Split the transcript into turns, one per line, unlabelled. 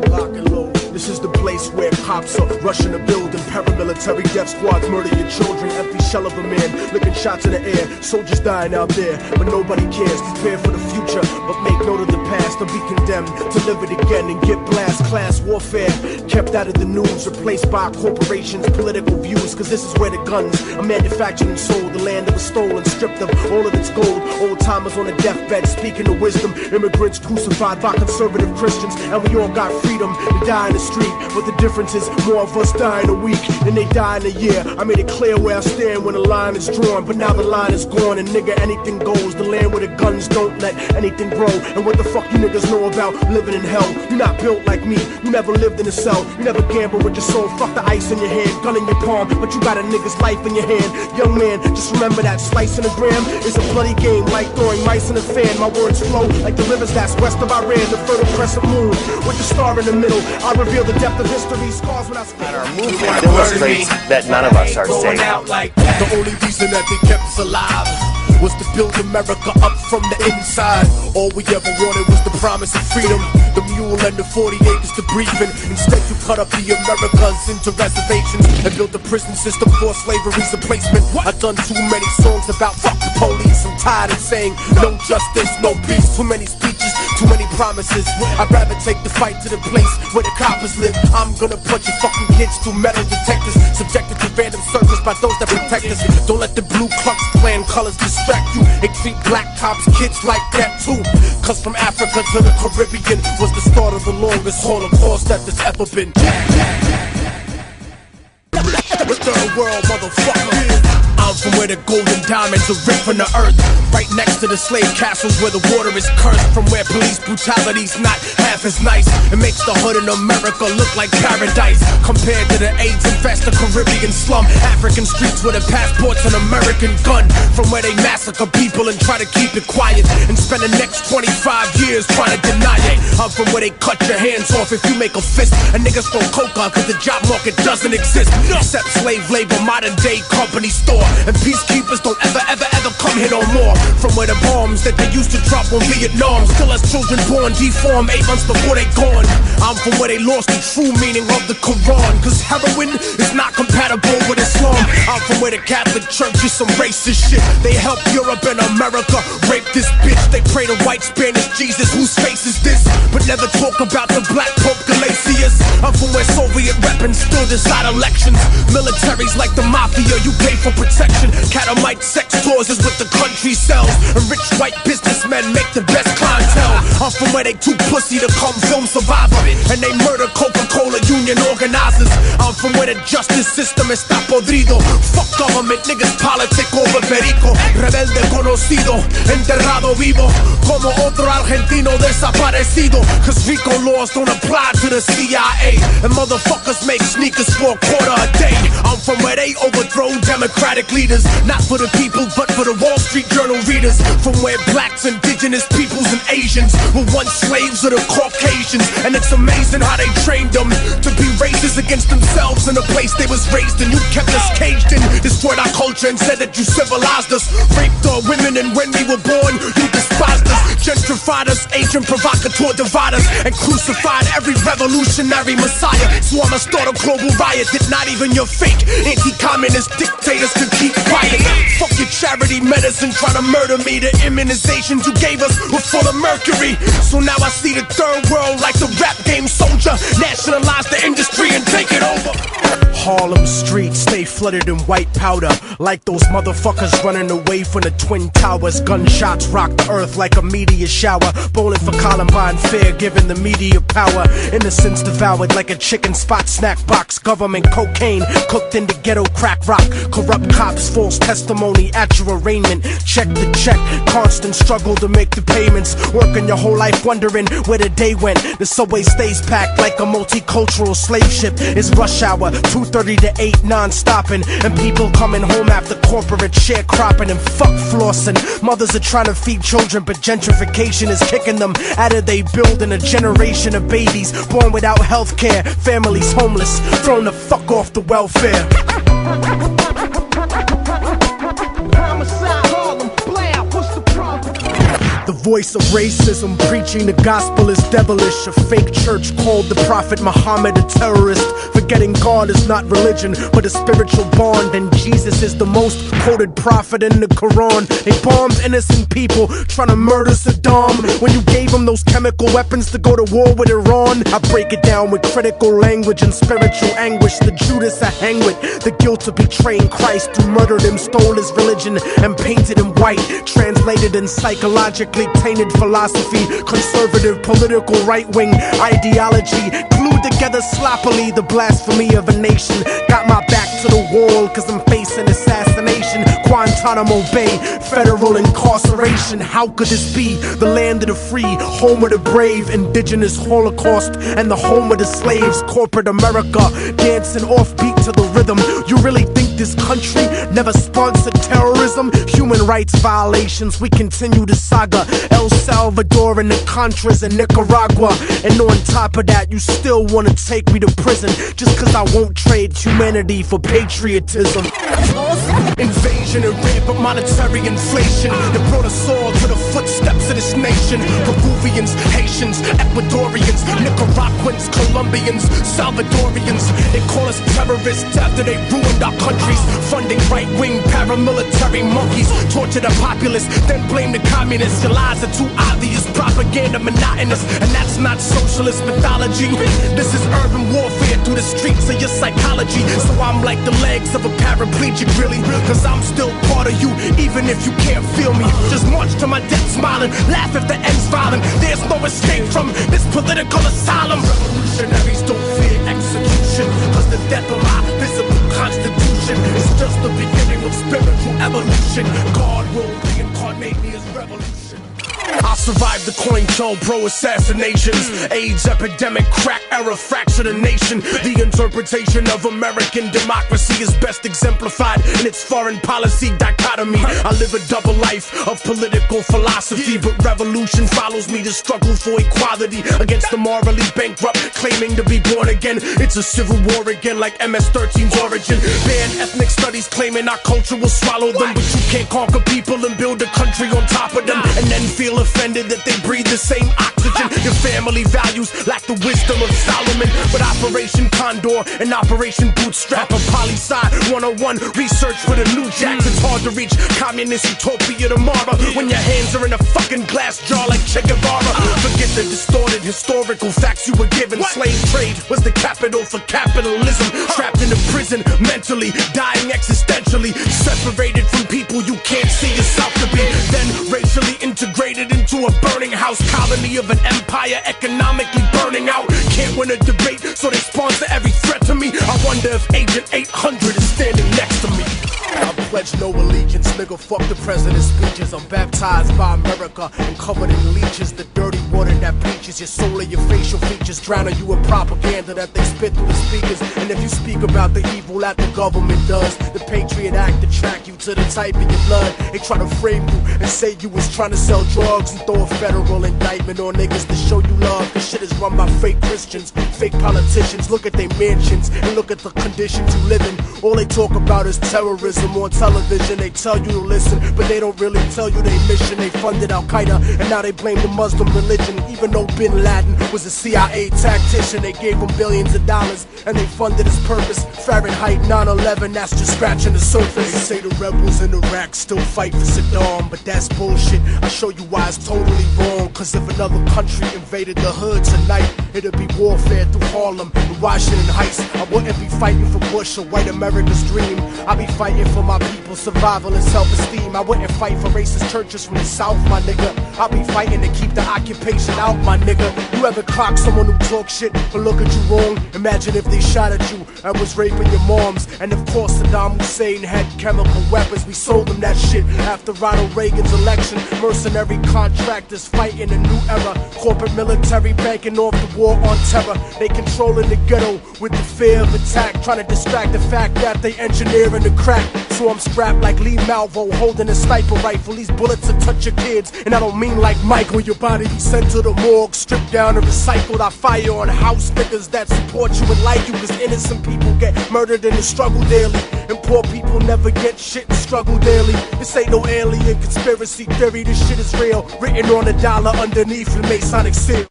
Lock and load. This is the place where cops are rushing a building. Paramilitary death squads murder your children. Empty shell of a man, licking shots in the air. Soldiers dying out there, but nobody cares. Prepare for the future, but make note of the past. Or be condemned to live it again and get blast. Class warfare, kept out of the news. Replaced by corporations' political views. Cause this is where the guns are manufactured and sold. The land that was stolen, stripped of all of its gold. Old timers on a deathbed, speaking of wisdom. Immigrants crucified by conservative Christians. And we all got freedom to die in the street, but the difference is more of us die in a week than they die in a year. I made it clear where I stand when the line is drawn, but now the line is gone and nigga anything goes. The land where the guns don't let anything grow. And what the fuck you niggas know about living in hell? You're not built like me, you never lived in a cell. You never gambled with your soul, fuck the ice in your hand, gun in your palm, but you got a nigga's life in your hand. Young man, just remember that slice in a gram is a bloody game, like throwing mice in a fan. My words flow like the rivers that's west of Iran, the fertile crescent moon with the star in the middle. I reveal the depth of history, scars when I speak.
Demonstrates that none of us are safe.
The only reason that they kept us alive was to build America up from the inside. All we ever wanted was the promise of freedom, the mule and the 40 acres to breathe in. Instead you cut up the Americas into reservations and built a prison system for slavery's replacement. I've done too many songs about fuck the police. I'm tired of saying no justice, no peace. Too many speeches, too many promises. I'd rather take the fight to the place where the coppers live. I'm gonna put your fucking kids through metal detectors, subjected to random searches by those that protect us. Don't let the Blue Klux Klan colors distract you. They treat black cops, kids like that too. Cause from Africa to the Caribbean was the start of the longest Holocaust that there's ever been. The third world, motherfucker. I'm from where the golden diamonds are ripped from the earth, right next to the slave castles where the water is cursed. From where police brutality's not half as nice. It makes the hood in America look like paradise compared to the AIDS-infested Caribbean slum. African streets with a passport's an American gun. From where they massacre people and try to keep it quiet and spend the next 25 years trying to deny it. I'm from where they cut your hands off if you make a fist. And niggas throw coca cause the job market doesn't exist. Except slave labor, modern day company store. And peacekeepers don't ever come here no more. From where the bombs that they used to drop on Vietnam still has children born deformed 8 months before they gone. I'm from where they lost the true meaning of the Quran, cause heroin is not compatible with Islam. I'm from where the Catholic Church is some racist shit. They help Europe and America rape this bitch. They pray to white Spanish Jesus, whose face is this? But never talk about the black Pope Galatius. I'm from where Soviet weapons still decide elections. Militaries like the mafia, you pay for protection. Catamite sex tours is what the country sells, and rich white businessmen make the best clientele. I'm from where they too pussy to come film Survivor, and they murder Coca-Cola union organizers. I'm from where the justice system está podrido. Fuck government, niggas politic over perico. Rebelde conocido, enterrado vivo, como otro argentino desaparecido. Cause RICO laws don't apply to the CIA, and motherfuckers make sneakers for a quarter a day. I'm from where they overthrow democratic leaders, not for the people but for the Wall Street Journal readers. From where blacks, indigenous peoples and Asians were once slaves of the Caucasians, and it's amazing how they trained them to be racist against themselves in the place they was raised in. You kept us caged in, destroyed our culture and said that you civilized us. Raped our women and when we were born you despised us. Gentrified us, agent provocateur dividers, and crucified every revolutionary messiah. So I'ma start a global riot that not even your fake anti-communist dictators can keep quiet. Fuck your charity medicine trying to murder me. The immunizations you gave us were full of mercury. So now I see the third world like the rap game soldier. Nationalize the industry and take it over. Harlem streets stay flooded in white powder, like those motherfuckers running away from the Twin Towers. Gunshots rock the earth like a meteor shower. Bowling for Columbine fair, giving the media power. Innocence devoured like a chicken spot snack box. Government cocaine cooked into ghetto crack rock. Corrupt cops, false testimony at your arraignment. Check the check, constant struggle to make the payments. Working your whole life wondering where the day went. The subway stays packed like a multicultural slave ship. It's rush hour, 2:30 to 8 non-stopping, and people coming home after corporate sharecropping and fuck flossing. Mothers are trying to feed children, but gentrification is kicking them out of they building. A generation of babies born without health care, families homeless, thrown the fuck off the welfare. The voice of racism, preaching the gospel is devilish. A fake church called the Prophet Muhammad a terrorist, forgetting God is not religion but a spiritual bond, and Jesus is the most quoted prophet in the Quran. They bombed innocent people trying to murder Saddam when you gave them those chemical weapons to go to war with Iran. I break it down with critical language and spiritual anguish. The Judas I hang with, the guilt of betraying Christ, who murdered him, stole his religion and painted him white, translated in psychologically tainted philosophy, conservative political right-wing ideology, glued together sloppily the blasphemy of a nation. Got my back to the wall cause I'm facing assassination, Guantanamo Bay, federal incarceration. How could this be? The land of the free, home of the brave, indigenous Holocaust, and the home of the slaves. Corporate America dancing offbeat to the rhythm. You really think this country never sponsored terrorism? Human rights violations, we continue the saga. El-Salvador and the Contras in Nicaragua, and on top of that you still wanna take me to prison just cause I won't trade humanity for patriotism. Invasion and rampant monetary inflation that brought us all to the footsteps of this nation. Peruvians, Haitians, Ecuadorians, Nicaraguans, Colombians, Salvadorians. They call us terrorists after they ruined our countries, funding right-wing paramilitary monkeys, torture the populace, then blame the communists. Your lies are too obvious, propaganda monotonous, and that's not socialist mythology. This is urban warfare through the streets of your psychology. So I'm like the legs of a paraplegic, really, cause I'm still part of you, even if you can't feel me. Just march to my death smiling, laugh if the end's violent. There's no escape from this political asylum. Revolutionaries don't fear execution, cause the death of my visible constitution is just the beginning of spiritual evolution. God will reincarnate me as revolution. I survived the COINTELPRO assassinations, AIDS epidemic, crack era, fracture the nation. The interpretation of American democracy is best exemplified in its foreign policy dichotomy. I live a double life of political philosophy, but revolution follows me to struggle for equality against the morally bankrupt, claiming to be born again. It's a civil war again, like MS-13's origin. Ban ethnic studies claiming our culture will swallow them, but you can't conquer people and build a country on top of them and then feel offended that they breathe the same oxygen. Your family values lack the wisdom of Solomon, but Operation Condor and Operation Bootstrap, a poli-sci 101 research for the new jacks. It's hard to reach communist utopia tomorrow when your hands are in a fucking glass jar like Che Guevara. Forget the distorted historical facts you were given. Slave trade was the capital for capitalism. Trapped in a prison mentally, dying existentially, separated from people you can't see yourself to be, then racially integrated into a burning house colony of an empire economically burning out. Can't win a debate, so they sponsor every threat to me. I wonder if Agent 800 is standing next to me. I pledge no allegiance, nigga, fuck the president's speeches. I'm baptized by America and covered in leeches. The dirty water that bleaches your soul and your facial features, drowning you in propaganda that they spit through the speakers. And if you speak about the evil that the government does, the Patriot Act to track you to the type of your blood. They try to frame you and say you was trying to sell drugs and throw a federal indictment on niggas to show you love. This shit is run by fake Christians, fake politicians. Look at their mansions and look at the conditions you live in. All they talk about is terrorism on television. They tell you to listen, but they don't really tell you their mission. They funded Al-Qaeda and now they blame the Muslim religion, even though Bin Laden was a CIA tactician. They gave him billions of dollars and they funded his purpose. Fahrenheit 9/11, that's just scratching the surface. They say the rebels in Iraq still fight for Saddam, but that's bullshit. I show you why it's totally wrong. Cause if another country invaded the hood tonight, it'd be warfare through Harlem and Washington Heights. I wouldn't be fighting for Bush or white America's dream. I'd be fighting for my people's survival and self-esteem. I wouldn't fight for racist churches from the South, my nigga. I'd be fighting to keep the occupation out, my nigga. You ever clock someone who talk shit or look at you wrong? Imagine if they shot at you and was raping your moms. And of course Saddam Hussein had chemical weapons. We sold them that shit after Ronald Reagan's election. Mercenary contractors fighting a new era. Corporate military banking off the war on terror. They controlling the ghetto with the fear of attack, trying to distract the fact that they engineering the crack. So I'm strapped like Lee Malvo, holding a sniper rifle. These bullets will touch your kids, and I don't mean like Michael. Your body be sent to the morgue, stripped down and recycled. I fire on house niggas that support you and like you, cause innocent people get murdered in the struggle daily, and poor people never get shit and struggle daily. This ain't no alien conspiracy theory, this shit is real, written on a dollar underneath the Masonic seal.